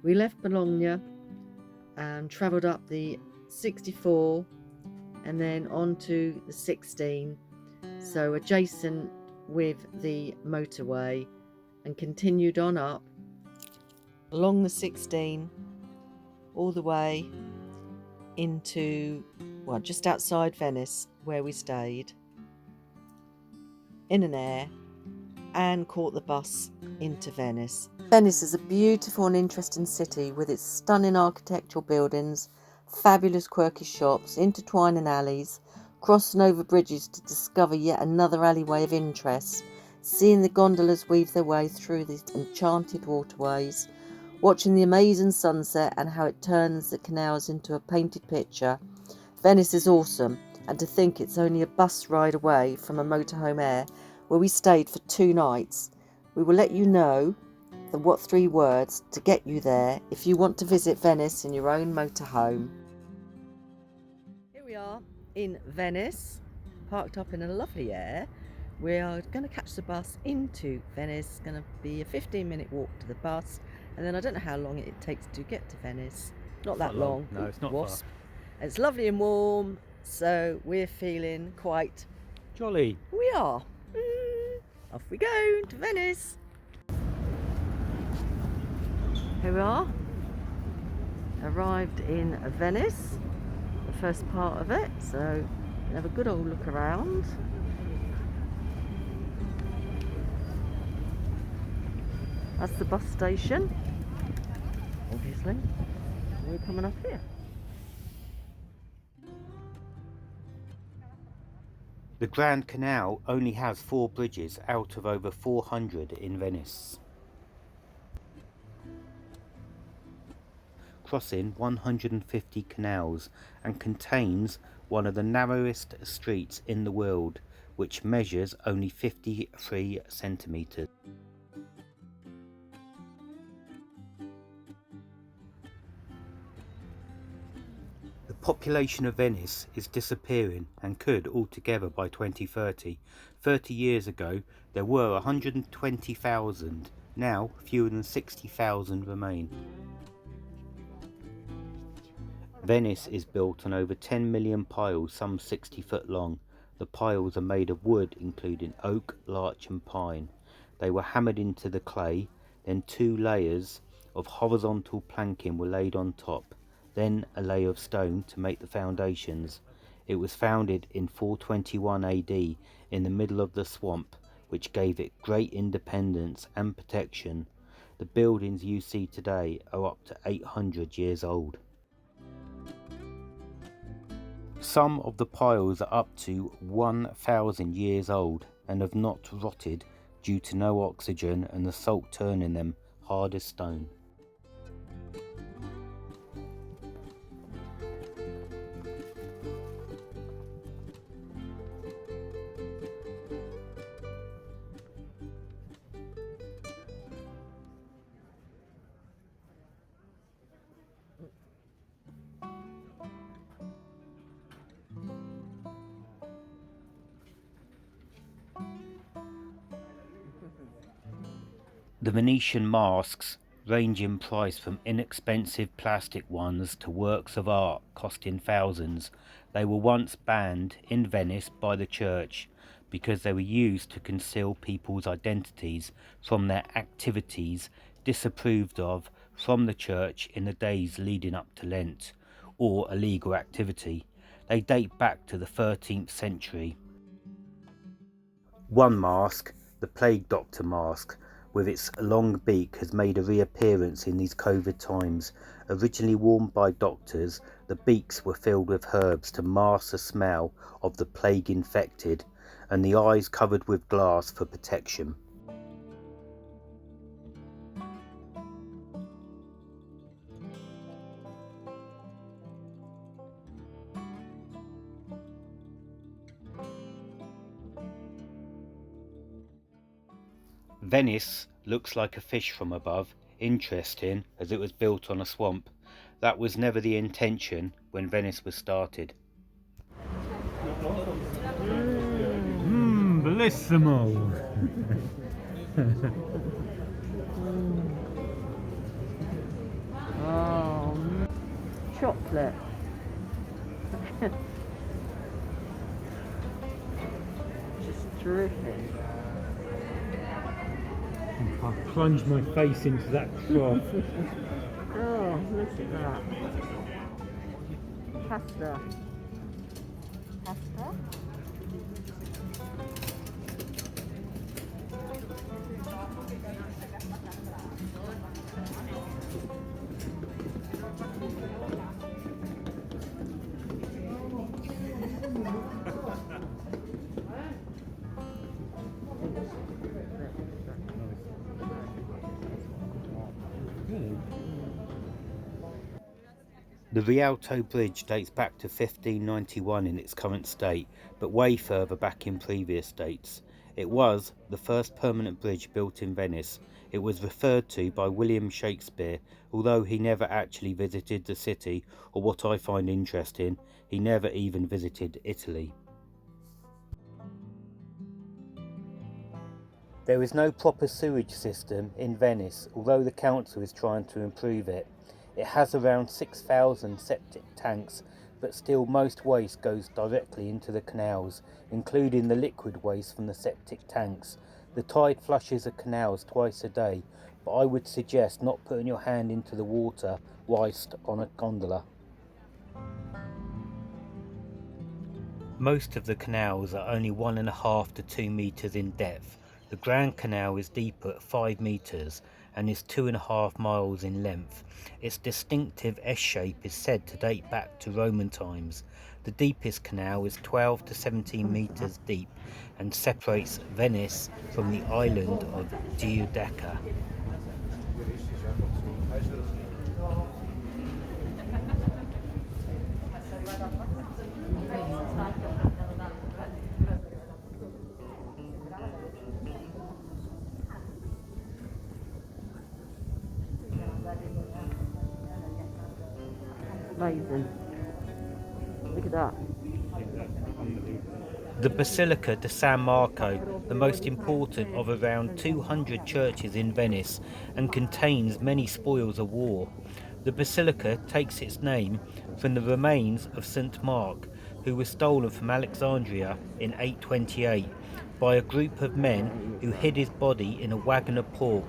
We left Bologna and travelled up the 64 and then on to the 16, so adjacent with the motorway, and continued on up along the 16 all the way into, well, just outside Venice where we stayed, in an air, and caught the bus into Venice. Venice is a beautiful and interesting city with its stunning architectural buildings, fabulous quirky shops, intertwining alleys, crossing over bridges to discover yet another alleyway of interest, seeing the gondolas weave their way through these enchanted waterways, watching the amazing sunset and how it turns the canals into a painted picture. Venice is awesome, and to think it's only a bus ride away from a motorhome air where we stayed for 2 nights. We will let you know the what 3 words to get you there if you want to visit Venice in your own motorhome. Here we are in Venice, parked up in a lovely air. We are going to catch the bus into Venice. It's going to be a 15-minute walk to the bus, and then I don't know how long it takes to get to Venice. Not that long. No, it's not Wasp. far. It's lovely and warm, so we're feeling quite Jolly. We are. Off we go to Venice. Here we are. Arrived in Venice, the first part of it, so we'll have a good old look around. That's the bus station, obviously. We're coming up here. The Grand Canal only has 4 bridges out of over 400 in Venice, crossing 150 canals, and contains one of the narrowest streets in the world, which measures only 53 centimetres. The population of Venice is disappearing and could altogether by 2030. 30 years ago there were 120,000, now fewer than 60,000 remain. Venice is built on over 10 million piles, some 60 foot long. The piles are made of wood including oak, larch and pine. They were hammered into the clay, then 2 layers of horizontal planking were laid on top, then a layer of stone to make the foundations. It was founded in 421 AD in the middle of the swamp, which gave it great independence and protection. The buildings you see today are up to 800 years old. Some of the piles are up to 1,000 years old and have not rotted due to no oxygen and the salt turning them hard as stone. The Venetian masks range in price from inexpensive plastic ones to works of art costing thousands. They were once banned in Venice by the church because they were used to conceal people's identities from their activities disapproved of from the church in the days leading up to Lent, or illegal activity. They date back to the 13th century. One mask, the plague doctor mask, with its long beak, has made a reappearance in these COVID times. Originally worn by doctors, the beaks were filled with herbs to mask the smell of the plague infected, and the eyes covered with glass for protection. Venice looks like a fish from above, interesting as it was built on a swamp. That was never the intention when Venice was started. Bellissimo! chocolate. Just dripping. I'll plunge my face into that trough. Oh, look at that. Pasta. Pasta? The Rialto Bridge dates back to 1591 in its current state, but way further back in previous dates. It was the first permanent bridge built in Venice. It was referred to by William Shakespeare, although he never actually visited the city, or what I find interesting, he never even visited Italy. There is no proper sewage system in Venice, although the council is trying to improve it. It has around 6,000 septic tanks, but still most waste goes directly into the canals, including the liquid waste from the septic tanks. The tide flushes the canals twice a day, but I would suggest not putting your hand into the water whilst on a gondola. Most of the canals are only 1.5 to 2 metres in depth. The Grand Canal is deeper at 5 metres and is 2.5 miles in length. Its distinctive S-shape is said to date back to Roman times. The deepest canal is 12 to 17 metres deep and separates Venice from the island of Giudecca. Amazing. Look at that. The Basilica di San Marco, the most important of around 200 churches in Venice, and contains many spoils of war. The basilica takes its name from the remains of St. Mark, who was stolen from Alexandria in 828 by a group of men who hid his body in a wagon of pork.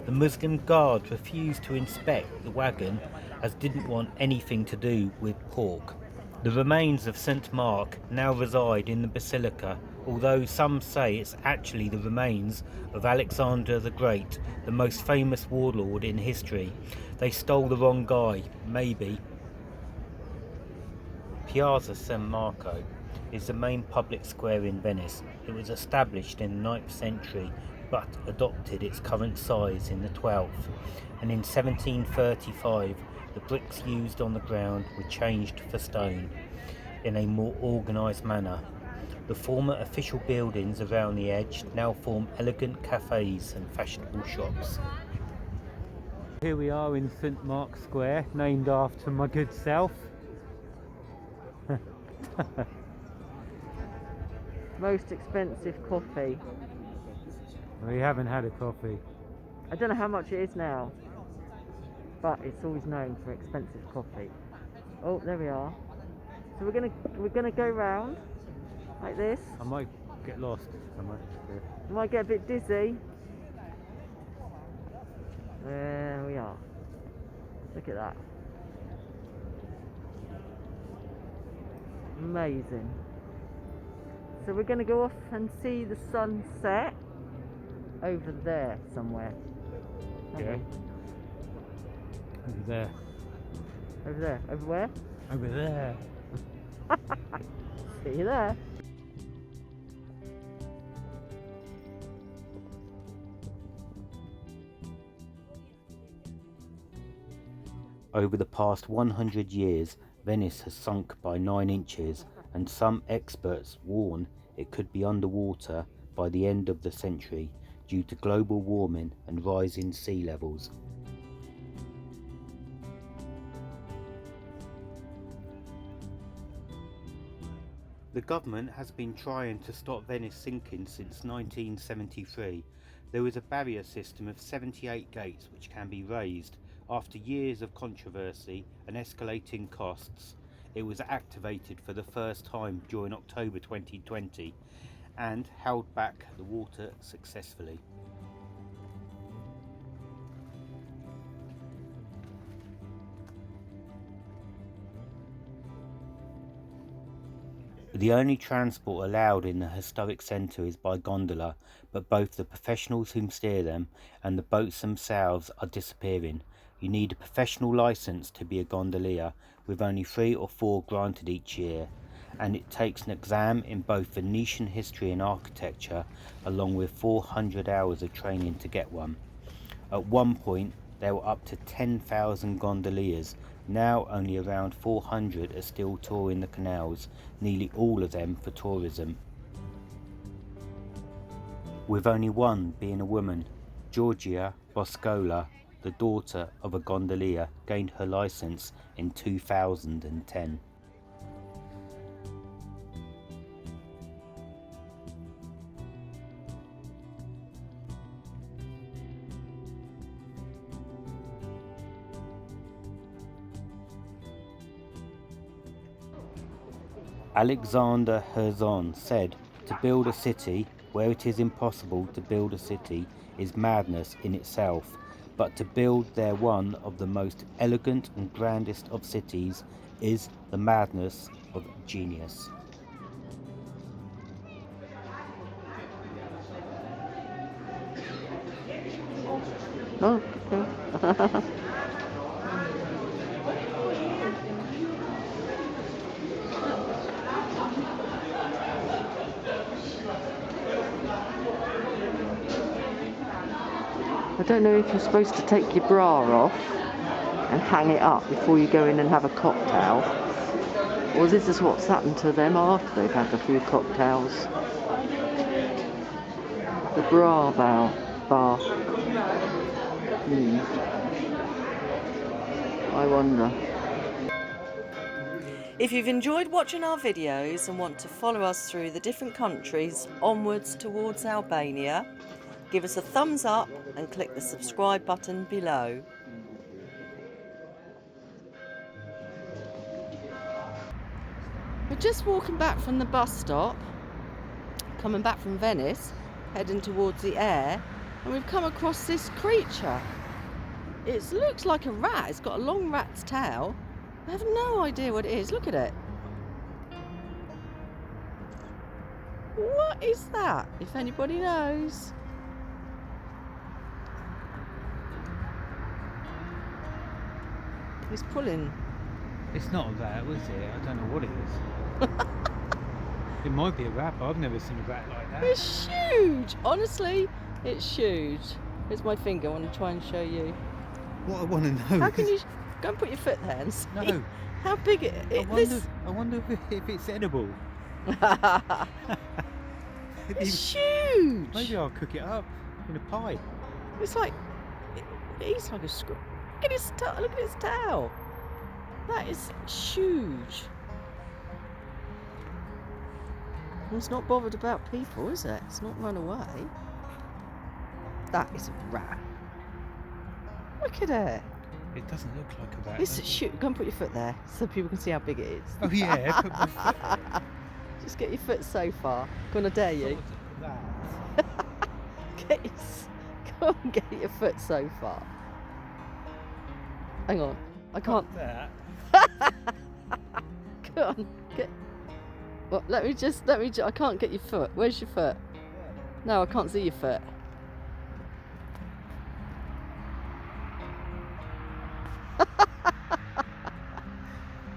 The Muslim guard refused to inspect the wagon as didn't want anything to do with pork. The remains of St. Mark now reside in the basilica, although some say it's actually the remains of Alexander the Great, the most famous warlord in history. They stole the wrong guy, maybe. Piazza San Marco is the main public square in Venice. It was established in the 9th century but adopted its current size in the 12th, and in 1735 the bricks used on the ground were changed for stone in a more organised manner. The former official buildings around the edge now form elegant cafes and fashionable shops. Here we are in St. Mark's Square, named after my good self. Most expensive coffee. We haven't had a coffee. I don't know how much it is now, but it's always known for expensive coffee. Oh, there we are. So we're gonna go round like this. I might get lost. I might get a bit dizzy. There we are. Look at that. Amazing. So we're going to go off and see the sunset over there somewhere. Yeah. Over there. Over there. Over where? Over there. See you there. Over the past 100 years, Venice has sunk by 9 inches, and some experts warn it could be underwater by the end of the century due to global warming and rising sea levels. The government has been trying to stop Venice sinking since 1973. There is a barrier system of 78 gates which can be raised. After years of controversy and escalating costs, it was activated for the first time during October 2020 and held back the water successfully. The only transport allowed in the historic centre is by gondola, but both the professionals who steer them and the boats themselves are disappearing. You need a professional licence to be a gondolier, with only 3 or 4 granted each year, and it takes an exam in both Venetian history and architecture, along with 400 hours of training to get one. At one point there were up to 10,000 gondoliers. Now only around 400 are still touring the canals, nearly all of them for tourism, with only one being a woman. Giorgia Boscola, the daughter of a gondolier, gained her licence in 2010. Alexander Herzon said, "To build a city where it is impossible to build a city is madness in itself, but to build there one of the most elegant and grandest of cities is the madness of genius." Oh, okay. I don't know if you're supposed to take your bra off and hang it up before you go in and have a cocktail, or this is what's happened to them after they've had a few cocktails. The bra bar. I wonder. If you've enjoyed watching our videos and want to follow us through the different countries onwards towards Albania, give us a thumbs up and click the subscribe button below. We're just walking back from the bus stop, coming back from Venice, heading towards the air, and we've come across this creature. It looks like a rat. It's got a long rat's tail. I have no idea what it is. Look at it. What is that? If anybody knows. He's pulling. It's not a rat, is it? I don't know what it is. It might be a rat, but I've never seen a rat like that. It's huge. Honestly, it's huge. Here's my finger. I want to try and show you. What I want to know. How can you go and put your foot there and see No. how big it is? I wonder if it's edible. It's huge. Maybe I'll cook it up in a pie. It's like he's like a screw. Look at his look at his tail. That is huge. It's not bothered about people, is it? It's not run away. That is a rat. Look at it. It doesn't look like a rat. It's shoot. Go and put your foot there so people can see how big it is. Oh yeah, put my foot there. Just get your foot so far. Gonna dare you. Go and get your foot so far. Hang on. I can't. Go on. Get. Well, let me. I can't get your foot. Where's your foot? No, I can't see your foot.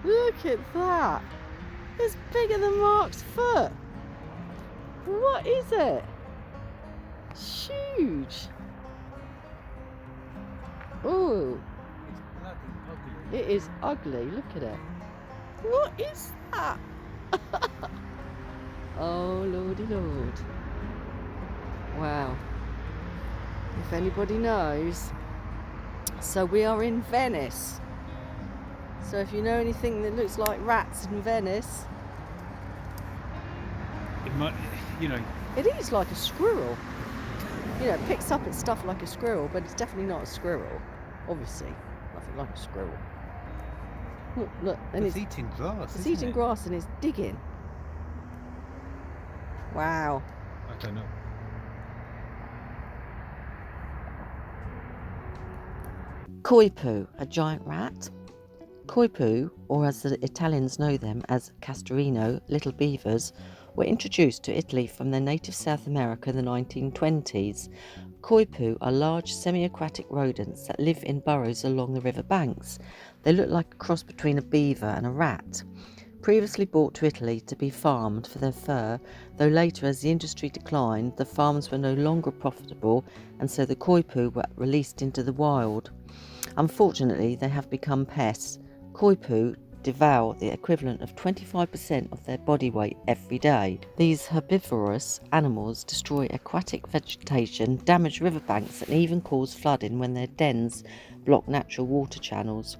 Look at that. It's bigger than Mark's foot. What is it? It's huge. Oh, it is ugly. Look at it. What is that? Oh, lordy lord. Wow. If anybody knows. So we are in Venice. So if you know anything that looks like rats in Venice. It might, you know. It is like a squirrel. You know, it picks up its stuff like a squirrel, but it's definitely not a squirrel, obviously. like a squirrel. Look, and It's eating grass, it's isn't eating it? grass and it's digging. Wow. I don't know. Koipu, a giant rat. Koipu, or as the Italians know them as castorino, little beavers, were introduced to Italy from their native South America in the 1920s. Koipu are large semi-aquatic rodents that live in burrows along the river banks. They look like a cross between a beaver and a rat. Previously brought to Italy to be farmed for their fur, though later as the industry declined, the farms were no longer profitable and so the koipu were released into the wild. Unfortunately, they have become pests. Koipu devour the equivalent of 25% of their body weight every day. These herbivorous animals destroy aquatic vegetation, damage riverbanks and even cause flooding when their dens block natural water channels.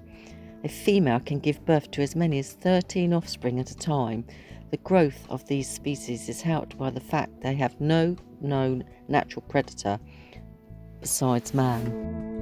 A female can give birth to as many as 13 offspring at a time. The growth of these species is helped by the fact they have no known natural predator besides man.